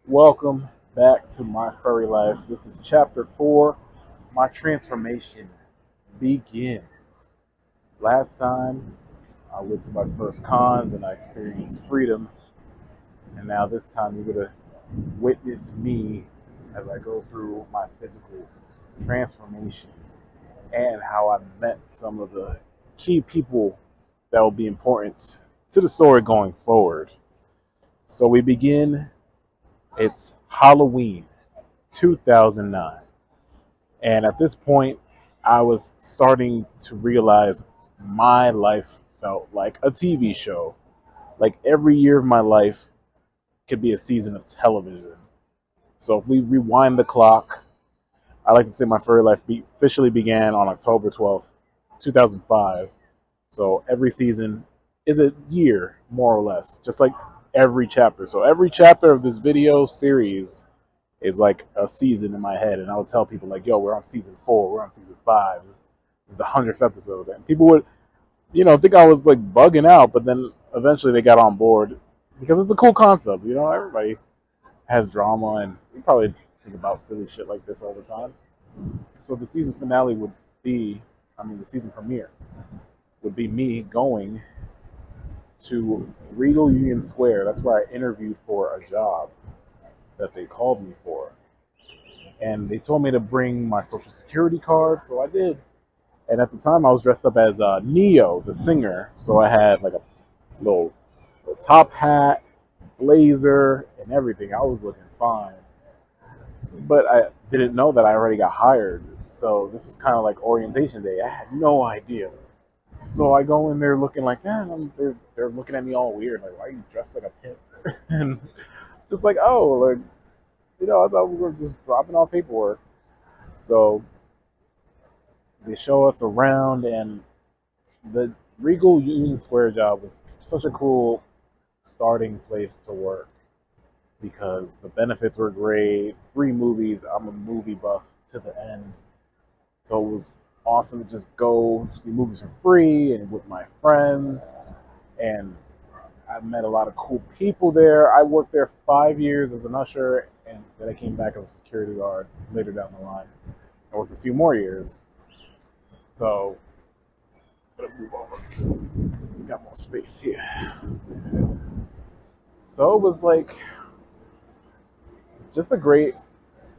Welcome back to my furry life. This is chapter 4. My transformation begins. Last time I went to my first cons and I experienced freedom, and now this time you're going to witness me as I go through my physical transformation and how I met some of the key people that will be important to the story going forward. So we begin. It's Halloween 2009. And at this point, I was starting to realize my life felt like a TV show. Like every year of my life could be a season of television. So if we rewind the clock, I like to say my furry life officially began on October 12th, 2005. So every season is a year, more or less, just like every chapter. So every chapter of this video series is like a season in my head, and I would tell people like, "Yo, we're on season 4, we're on season 5. This is the 100th episode," and people would, think I was like bugging out, but then eventually they got on board because it's a cool concept. Everybody has drama, and we probably think about silly shit like this all the time. So the season finale would be, the season premiere would be me going to Regal Union Square. That's where I interviewed for a job that they called me for. And they told me to bring my social security card, so I did. And at the time, I was dressed up as Neo, the singer. So I had like a little top hat, blazer, and everything. I was looking fine. But I didn't know that I already got hired. So this is kind of like orientation day. I had no idea. So I go in there looking like, they're looking at me all weird. Like, why are you dressed like a pimp? And just like, oh, like, I thought we were just dropping off paperwork. So they show us around, and the Regal Union Square job was such a cool starting place to work because the benefits were great. Free movies. I'm a movie buff to the end. So it was awesome to just go see movies for free and with my friends. And I met a lot of cool people there. I worked there 5 years as an usher, and then I came back as a security guard later down the line. I worked a few more years. So, gonna move over. We got more space here. So it was like just a great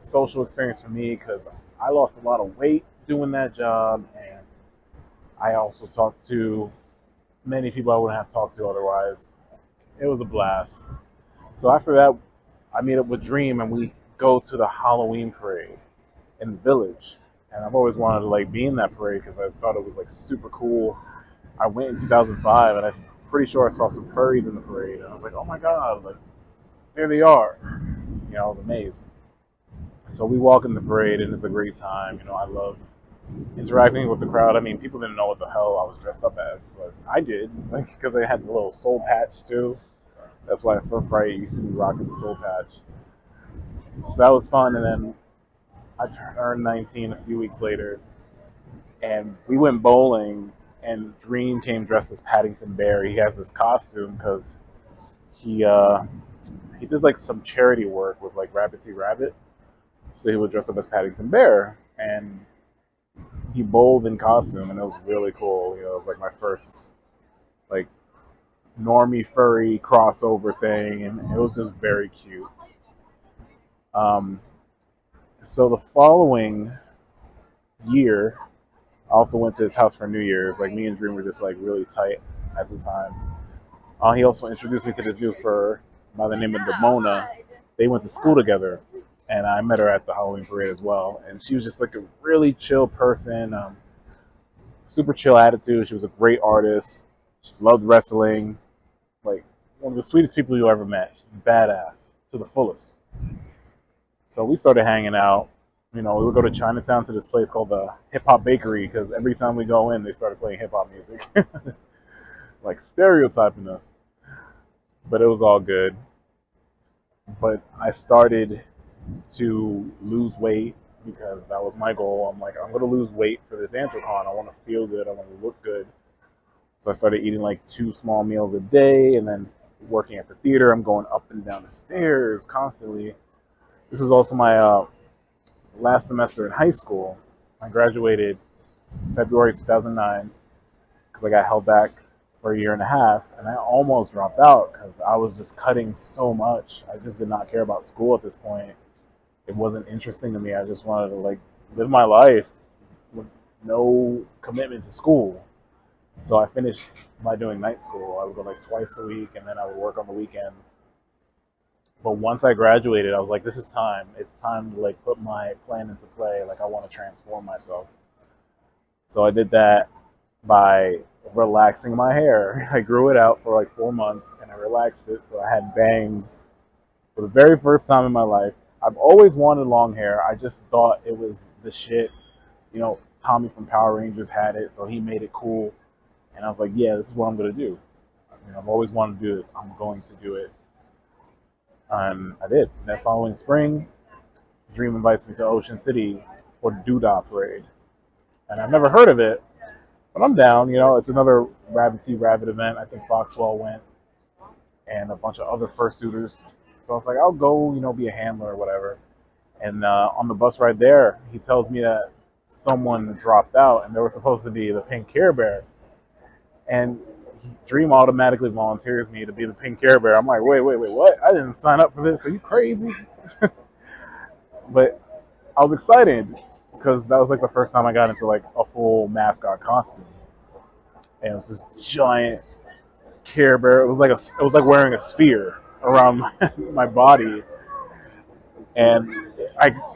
social experience for me because I lost a lot of weight doing that job, and I also talked to many people I wouldn't have talked to otherwise. It was a blast. So after that, I meet up with Dream, and we go to the Halloween parade in the village. And I've always wanted to like be in that parade because I thought it was like super cool. I went in 2005, and I'm pretty sure I saw some furries in the parade, and I was like, oh my god, like there they are. I was amazed. So we walk in the parade, and it's a great time. I love interacting with the crowd. I mean, people didn't know what the hell I was dressed up as, but I did, like, because I had the little soul patch too. That's why at Furfright you see me rocking the soul patch. So that was fun, and then I turned 19 a few weeks later, and we went bowling, and Dream came dressed as Paddington Bear. He has this costume because he does like some charity work with like Rabbit T Rabbit, so he would dress up as Paddington Bear, and he bowled in costume, and it was really cool. It was like my first like normie furry crossover thing, and it was just very cute. Um, so the following year, I also went to his house for New Year's. Like me and Dream were just like really tight at the time. He also introduced me to this new fur by the name of Demona. They went to school together, and I met her at the Halloween parade as well. And she was just like a really chill person, super chill attitude. She was a great artist. She loved wrestling. Like one of the sweetest people you ever met. She's badass to the fullest. So we started hanging out. We would go to Chinatown to this place called the Hip Hop Bakery because every time we go in, they started playing hip hop music, like stereotyping us. But it was all good. But I started to lose weight because that was my goal. I'm like, I'm gonna lose weight for this Anthrocon. I want to feel good. I want to look good. So I started eating like 2 small meals a day, and then working at the theater. I'm going up and down the stairs constantly. This is also my last semester in high school. I graduated February 2009 because I got held back for a year and a half, and I almost dropped out because I was just cutting so much. I just did not care about school at this point. It wasn't interesting to me. I just wanted to like live my life with no commitment to school. So I finished by doing night school. I would go like twice a week, and then I would work on the weekends. But once I graduated, I was like, this is time. It's time to like put my plan into play. Like I want to transform myself. So I did that by relaxing my hair. I grew it out for like 4 months and I relaxed it so I had bangs for the very first time in my life. I've always wanted long hair. I just thought it was the shit. You know, Tommy from Power Rangers had it, so he made it cool. And I was like, yeah, this is what I'm going to do. You know, I've always wanted to do this. I'm going to do it. And I did. That following spring, Dream invites me to Ocean City for the Doodah Parade. And I've never heard of it, but I'm down. You know, it's another Rabbit T Rabbit event. I think Foxwell went and a bunch of other fursuiters. So I was like, I'll go, you know, be a handler or whatever. And on the bus ride there, he tells me that someone dropped out and they were supposed to be the pink Care Bear. And Dream automatically volunteers me to be the pink Care Bear. I'm like, wait, what? I didn't sign up for this. Are you crazy? But I was excited because that was like the first time I got into like a full mascot costume. And it was this giant Care Bear. It was like wearing a sphere around my body. And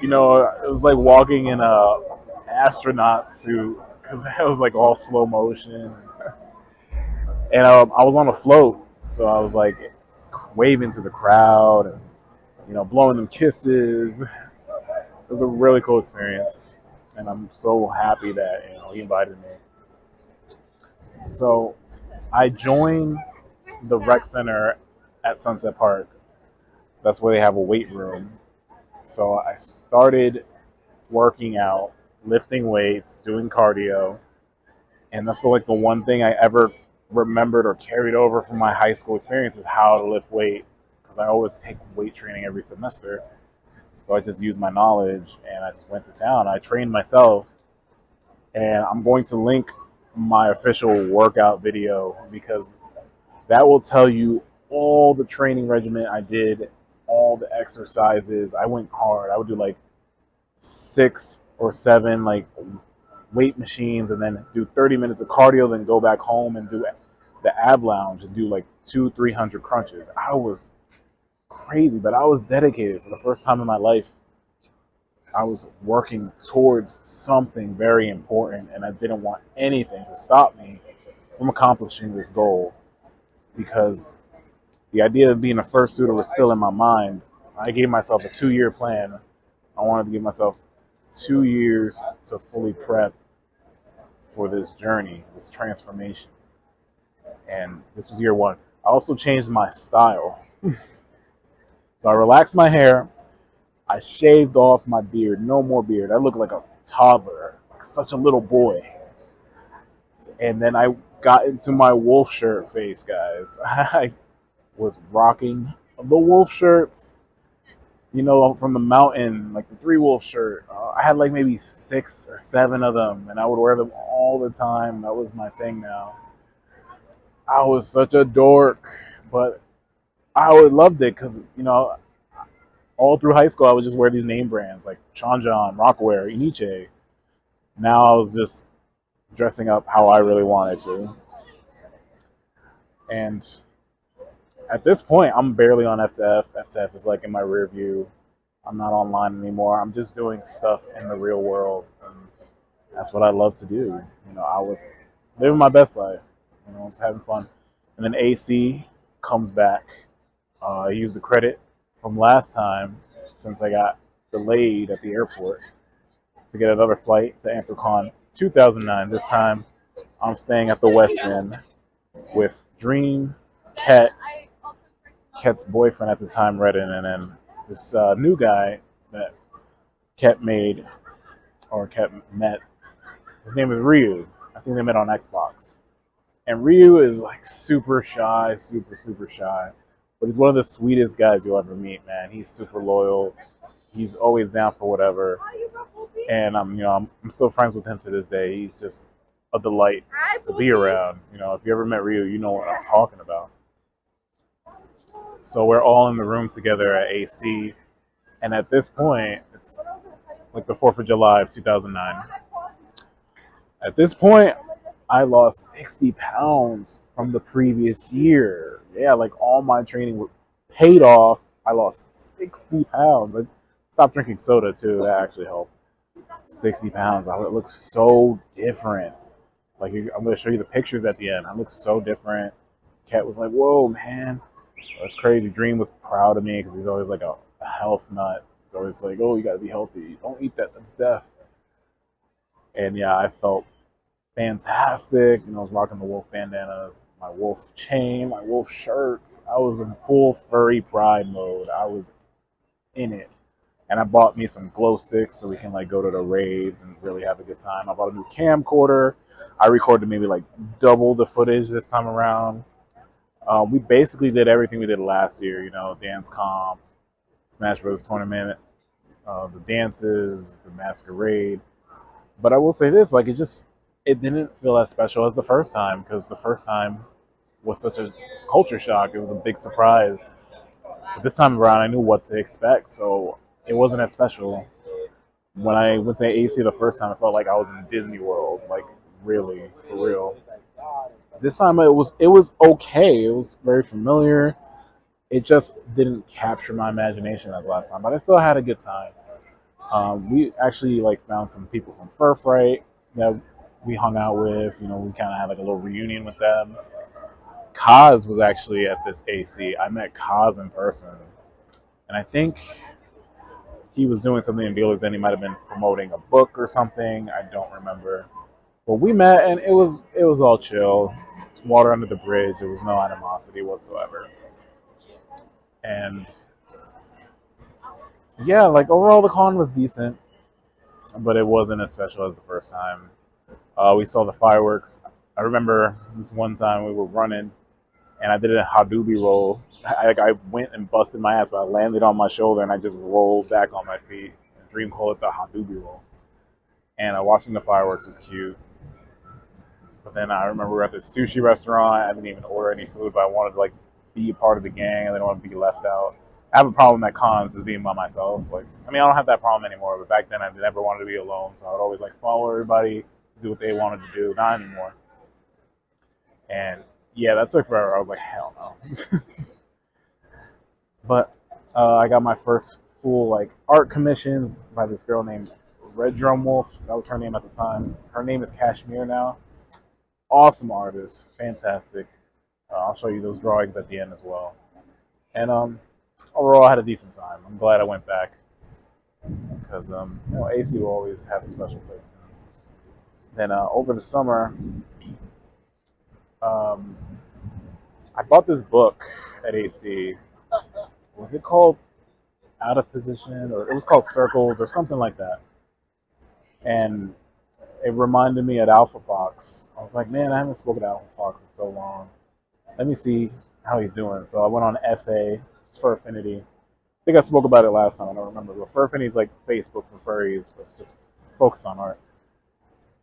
you know, it was like walking in a astronaut suit because it was like all slow motion. And I was on a float, so I was like waving to the crowd and, you know, blowing them kisses. It was a really cool experience, and I'm so happy that, you know, he invited me. So I joined the rec center at Sunset Park. That's where they have a weight room. So I started working out, lifting weights, doing cardio, and that's like the one thing I ever remembered or carried over from my high school experience is how to lift weight, because I always take weight training every semester. So I just used my knowledge and I just went to town. I trained myself, and I'm going to link my official workout video because that will tell you all the training regimen I did, all the exercises. I went hard. I would do like 6 or 7 like weight machines and then do 30 minutes of cardio, then go back home and do the ab lounge and do like 200-300 crunches. I was crazy, but I was dedicated. For the first time in my life, I was working towards something very important, and I didn't want anything to stop me from accomplishing this goal, because the idea of being a fursuiter was still in my mind. I gave myself a 2-year plan. I wanted to give myself 2 years to fully prep for this journey, this transformation. And this was year 1. I also changed my style. So I relaxed my hair. I shaved off my beard. No more beard. I look like a toddler, like such a little boy. And then I got into my wolf shirt face, guys. I was rocking the wolf shirts, you know, from the mountain, like the 3 wolf shirt. I had like maybe 6 or 7 of them, and I would wear them all the time. That was my thing now. I was such a dork, but I always loved it because, you know, all through high school I would just wear these name brands like Sean John, Rockwear, Iniche. Now I was just dressing up how I really wanted to. And at this point, I'm barely on FTF. FTF is like in my rear view. I'm not online anymore. I'm just doing stuff in the real world. And that's what I love to do. You know, I was living my best life. You know, I was having fun. And then AC comes back. I used the credit from last time, since I got delayed at the airport, to get another flight to Anthrocon 2009. This time, I'm staying at the West End with Dream, Ket's boyfriend at the time, Redden, and then this new guy that Ket made, or Ket met. His name is Ryu. I think they met on Xbox. And Ryu is like super shy, super shy. But he's one of the sweetest guys you'll ever meet, man. He's super loyal. He's always down for whatever. And I'm still friends with him to this day. He's just a delight to be around. If you ever met Ryu, you know what I'm talking about. So we're all in the room together at AC, and at this point, it's like the 4th of July of 2009. At this point, I lost 60 pounds from the previous year. Yeah, like all my training paid off. I lost 60 pounds. I stopped drinking soda too. That actually helped. 60 pounds. I look so different. Like, I'm going to show you the pictures at the end. I look so different. Kat was like, whoa, man. That's crazy. Dream was proud of me because he's always like a health nut. He's always like, oh, you got to be healthy. Don't eat that. That's death. And yeah, I felt fantastic. I was rocking the wolf bandanas, my wolf chain, my wolf shirts. I was in full furry pride mode. I was in it. And I bought me some glow sticks so we can like go to the raves and really have a good time. I bought a new camcorder. I recorded maybe like double the footage this time around. We basically did everything we did last year, dance comp, Smash Bros. Tournament, the dances, the masquerade. But I will say this, like it didn't feel as special as the first time because the first time was such a culture shock. It was a big surprise. But this time around, I knew what to expect, so it wasn't as special. When I went to AC the first time, I felt like I was in Disney World, like really, for real. This time it was okay. It was very familiar. It just didn't capture my imagination as last time, but I still had a good time. We actually like found some people from Furfright that we hung out with. We kind of had like a little reunion with them. Kaz was actually at this AC. I met Kaz in person, and I think he was doing something in dealers. Then he might have been promoting a book or something. I don't remember. But we met, and it was all chill. Water under the bridge. There was no animosity whatsoever. And yeah, like overall the con was decent, but it wasn't as special as the first time. We saw the fireworks. I remember this one time we were running, and I did a Hadoubi roll. I went and busted my ass, but I landed on my shoulder, and I just rolled back on my feet. Dream called it the Hadoubi roll. And watching the fireworks was cute. But then I remember we were at this sushi restaurant. I didn't even order any food, but I wanted to like be a part of the gang. I didn't want to be left out. I have a problem at cons just being by myself. Like, I don't have that problem anymore. But back then, I never wanted to be alone, so I would always like follow everybody, do what they wanted to do. Not anymore. And yeah, that took forever. I was like, hell no. But I got my first full like art commission by this girl named Red Drum Wolf. That was her name at the time. Her name is Kashmir now. Awesome artist, fantastic. I'll show you those drawings at the end as well. And overall, I had a decent time. I'm glad I went back because AC will always have a special place to me. Then over the summer, I bought this book at AC. Was it called Out of Position, or it was called Circles, or something like that? And it reminded me of Alpha Fox. I was like, man, I haven't spoken to Alpha Fox in so long. Let me see how he's doing. So I went on FA, Fur Affinity. I think I spoke about it last time. I don't remember. But Fur Affinity is like Facebook for furries, but it's just focused on art.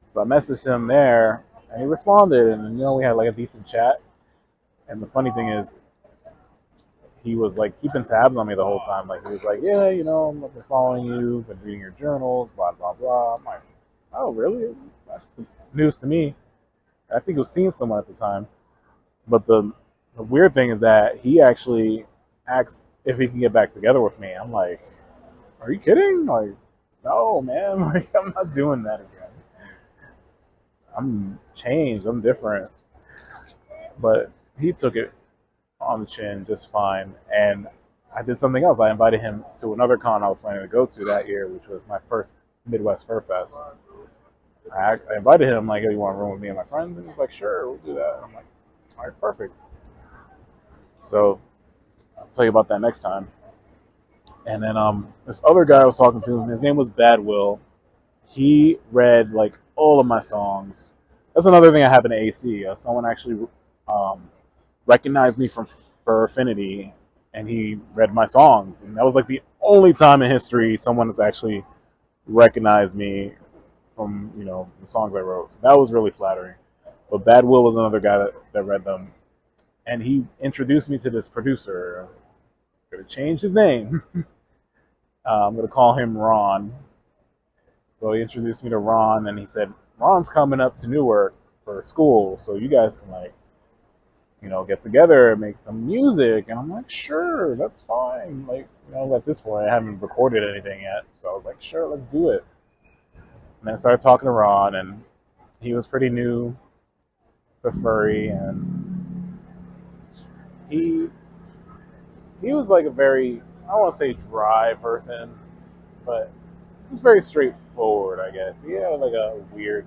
So I messaged him there, and he responded, and we had like a decent chat. And the funny thing is, he was like keeping tabs on me the whole time. Like he was like, yeah, I'm been following you, been reading your journals, blah blah blah. I'm like, oh really? That's news to me. I think he was seeing someone at the time. But the weird thing is that he actually asked if he can get back together with me. I'm like, are you kidding? Like, no, man. Like, I'm not doing that again. I'm changed. I'm different. But he took it on the chin just fine. And I did something else. I invited him to another con I was planning to go to that year, which was my first Midwest Fur Fest. I invited him, like, hey, you want to room with me and my friends? And he's like, sure, we'll do that. And I'm like, all right, perfect. So I'll tell you about that next time. And then this other guy I was talking to, his name was Bad Will. He read like all of my songs. That's another thing that happened to AC. Someone actually um, recognized me from for Affinity, and he read my songs, and that was like the only time in history someone has actually recognized me from the songs I wrote. So that was really flattering. But Bad Will was another guy that read them, and he introduced me to this producer. I'm gonna change his name. I'm gonna call him Ron. So he introduced me to Ron, and he said Ron's coming up to Newark for school, so you guys can get together and make some music. And I'm like, sure, that's fine. Like, at this point, I haven't recorded anything yet, so I was like, sure, let's do it. And then I started talking to Ron, and he was pretty new to Furry, and he he was like a very, I don't want to say dry person, but he's very straightforward, I guess. He had like a weird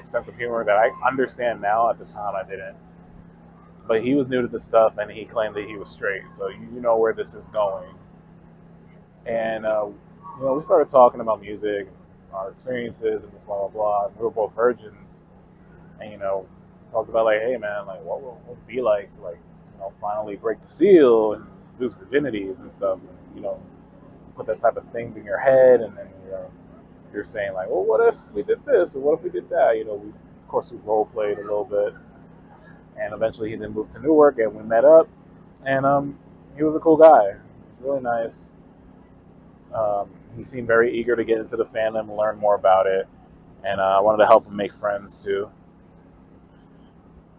sense of humor that I understand now. At the time, I didn't. But he was new to the stuff, and he claimed that he was straight. So you know where this is going. And we started talking about music, our experiences, and blah blah blah. And we were both virgins, and talked about like, hey man, like what would it be like to like finally break the seal and lose virginities and stuff. And, put that type of things in your head, and then you're saying like, well, what if we did this, or what if we did that? We of course we role played a little bit, and eventually he then moved to Newark, and we met up, and he was a cool guy. He was really nice. He seemed very eager to get into the fandom and learn more about it, and I wanted to help him make friends too.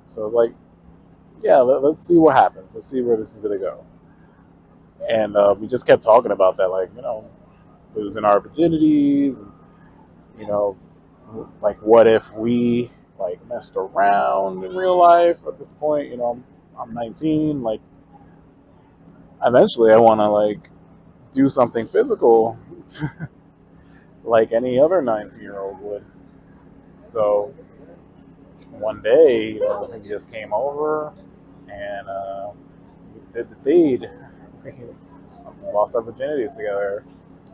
So I was like, yeah, let's see what happens. Let's see where this is gonna go. And we just kept talking about that, like losing our virginities, and you know, like what if we like messed around in real life at this point? I'm 19. Like, eventually, I want to like do something physical, like any other 19-year-old would. So one day, he just came over, and we did the deed. We lost our virginities together,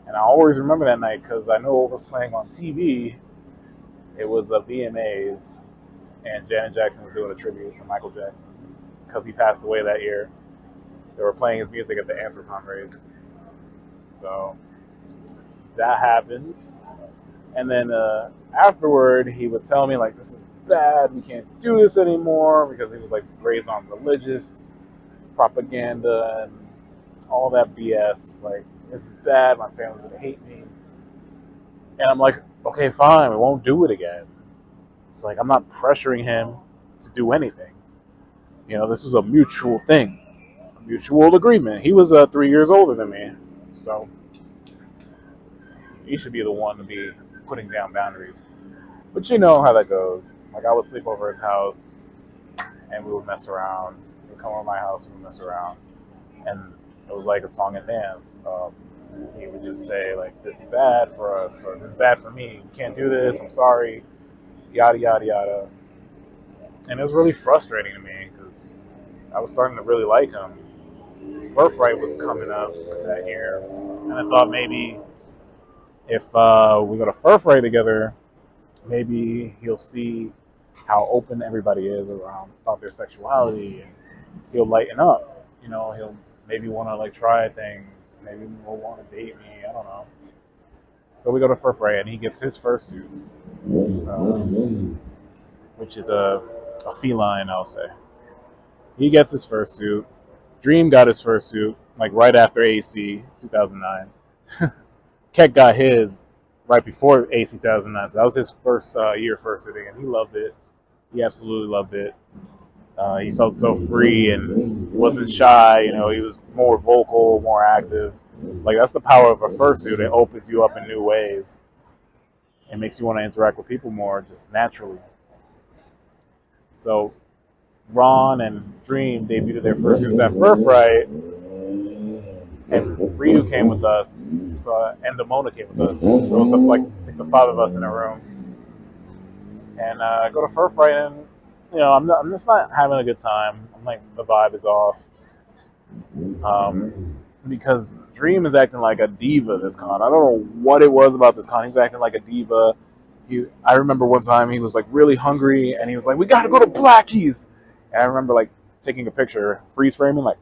and I always remember that night because I know what was playing on TV. It was the VMAs, and Janet Jackson was doing a tribute to Michael Jackson because he passed away that year. They were playing his music at the Anthrocon raves. So that happened. And then afterward, he would tell me, like, this is bad. We can't do this anymore, because he was, like, raised on religious propaganda and all that BS. Like, this is bad. My family's going to hate me. And I'm like, okay, fine. We won't do it again. It's like, I'm not pressuring him to do anything. This was a mutual thing, a mutual agreement. He was 3 years older than me. So he should be the one to be putting down boundaries. But you know how that goes. Like, I would sleep over his house, and we would mess around. He would come over my house, and we would mess around. And it was like a song and dance. He would just say, like, this is bad for us, or this is bad for me. We can't do this. I'm sorry. Yada, yada, yada. And it was really frustrating to me, because I was starting to really like him. Furfright was coming up that year, and I thought maybe if we go to Furfright together, maybe he'll see how open everybody is around about their sexuality, and he'll lighten up. He'll maybe want to like try things. Maybe he'll want to date me. I don't know. So we go to Furfright, and he gets his fursuit, which is a feline, I'll say. He gets his fursuit. Dream got his fursuit like right after AC 2009. Keck got his right before AC 2009. So that was his first year fursuiting, and he loved it. He absolutely loved it. He felt so free, and he wasn't shy. He was more vocal, more active. Like, that's the power of a fursuit. It opens you up in new ways. It makes you want to interact with people more, just naturally. So Ron and Dream debuted their fursuits at Furfright, and Ryu came with us. So and Damona came with us. So it was the five of us in a room. And I go to Furfright, and I'm just not having a good time. I'm like, the vibe is off. Because Dream is acting like a diva this con. I don't know what it was about this con. He was acting like a diva. I remember one time he was like really hungry, and he was like, "We got to go to Blackie's." And I remember like taking a picture, freeze framing, like,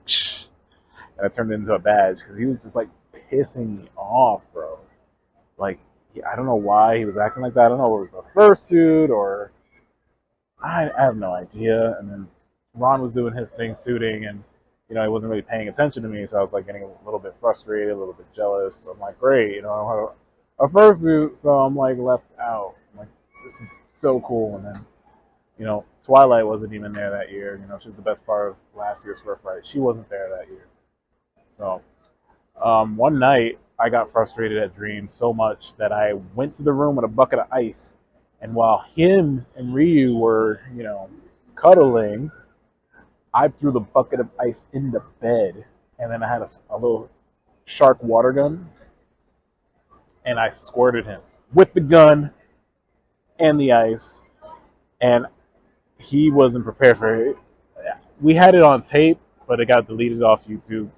and I turned it into a badge because he was just like pissing me off, bro. Like, I don't know why he was acting like that. I don't know if it was the fursuit or I have no idea. And then Ron was doing his thing suiting, and he wasn't really paying attention to me, so I was like getting a little bit frustrated, a little bit jealous. So I'm like, great, I don't have a fursuit, so I'm like left out. I'm like, this is so cool. And then Twilight wasn't even there that year. She was the best part of last year's Furfright. She wasn't there that year. So one night I got frustrated at Dream so much that I went to the room with a bucket of ice, and while him and Ryu were, cuddling, I threw the bucket of ice in the bed, and then I had a little shark water gun, and I squirted him with the gun and the ice, and he wasn't prepared for it. We had it on tape, but it got deleted off YouTube.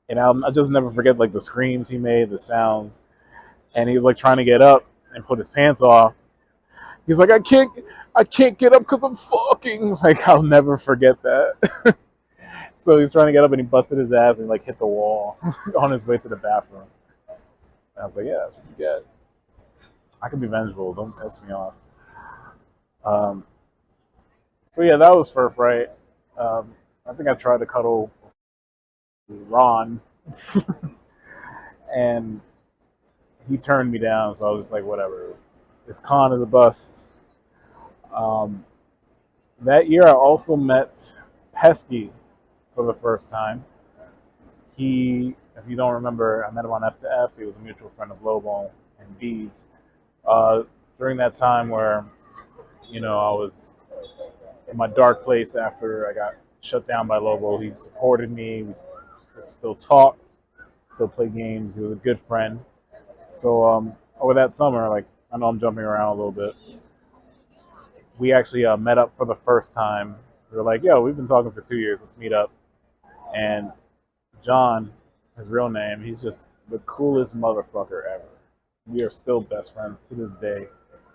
And I'll just never forget like the screams he made, the sounds, and he was like trying to get up and put his pants off. He's like, I can't get up because I'm fucking. Like, I'll never forget that. So he's trying to get up and he busted his ass and like hit the wall on his way to the bathroom. And I was like, yeah, that's what you get. I can be vengeful. Don't piss me off. So yeah, that was Furfright. I think I tried to cuddle Ron, and he turned me down. So I was just like, whatever. This con is a bust. That year, I also met Pesky for the first time. If you don't remember, I met him on F to F. He was a mutual friend of Lobo and Bees. During that time where, I was in my dark place after I got shut down by Lobo, he supported me. We still talked, still played games. He was a good friend. So over that summer, like, I know I'm jumping around a little bit, we actually met up for the first time. We were like, yo, we've been talking for 2 years. Let's meet up. And John, his real name, he's just the coolest motherfucker ever. We are still best friends to this day.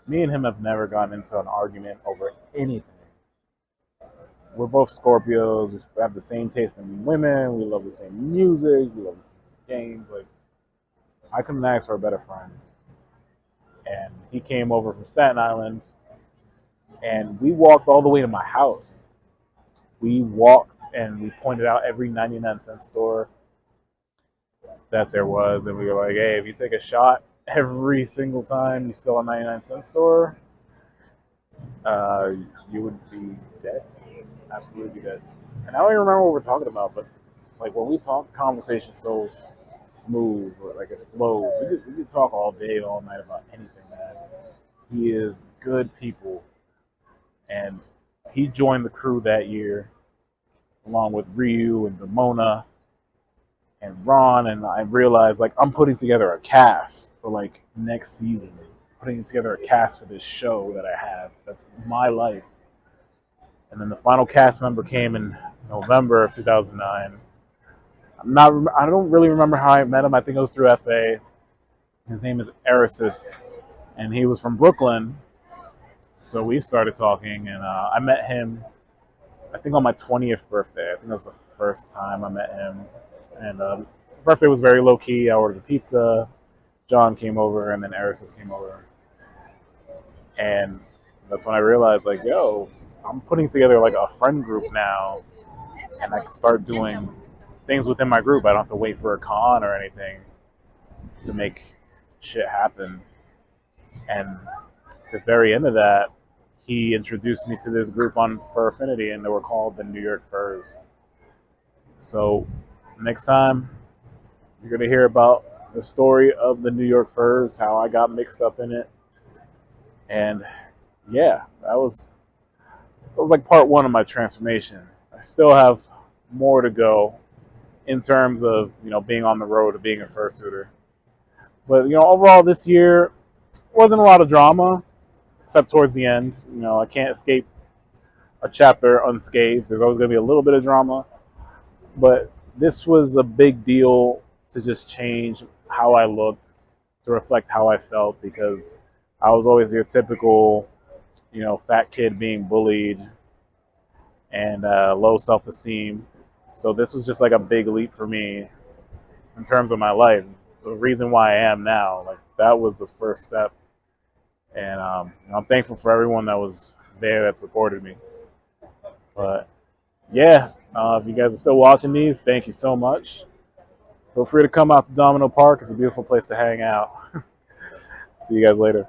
Me and him have never gotten into an argument over anything. We're both Scorpios. We have the same taste in women. We love the same music. We love the same games. Like, I couldn't ask for a better friend. And he came over from Staten Island, and we walked all the way to my house. We walked and we pointed out every 99-cent store that there was, and we were like, hey, if you take a shot every single time you sell a 99-cent store, you would be dead. Absolutely dead. And I don't even remember what we're talking about, but like when we talk, conversation's so smooth, or like it flows. We could talk all day, all night about anything, man. He is good people. And he joined the crew that year, along with Ryu and Damona and Ron, and I realized like I'm putting together a cast for like next season, putting together a cast for this show that I have. That's my life. And then the final cast member came in November of 2009. I don't really remember how I met him. I think it was through FA. His name is Erisis, and he was from Brooklyn. So we started talking, and I met him, I think on my 20th birthday. I think that was the first time I met him. And birthday was very low-key. I ordered a pizza. John came over, and then Erisis came over. And that's when I realized, like, yo, I'm putting together, like, a friend group now, and I can start doing things within my group. I don't have to wait for a con or anything to make shit happen. And at the very end of that, he introduced me to this group on Fur Affinity, and they were called the New York Furs. So next time, you're going to hear about the story of the New York Furs, how I got mixed up in it. And yeah, that was like part one of my transformation. I still have more to go in terms of, being on the road to being a fursuiter. But, overall this year wasn't a lot of drama, except towards the end. I can't escape a chapter unscathed. There's always going to be a little bit of drama. But this was a big deal to just change how I looked, to reflect how I felt, because I was always your typical, fat kid being bullied and low self-esteem. So this was just like a big leap for me in terms of my life. The reason why I am now, like that was the first step, and I'm thankful for everyone that was there that supported me. But yeah, if you guys are still watching these, thank you so much. Feel free to come out to Domino Park. It's a beautiful place to hang out. See you guys later.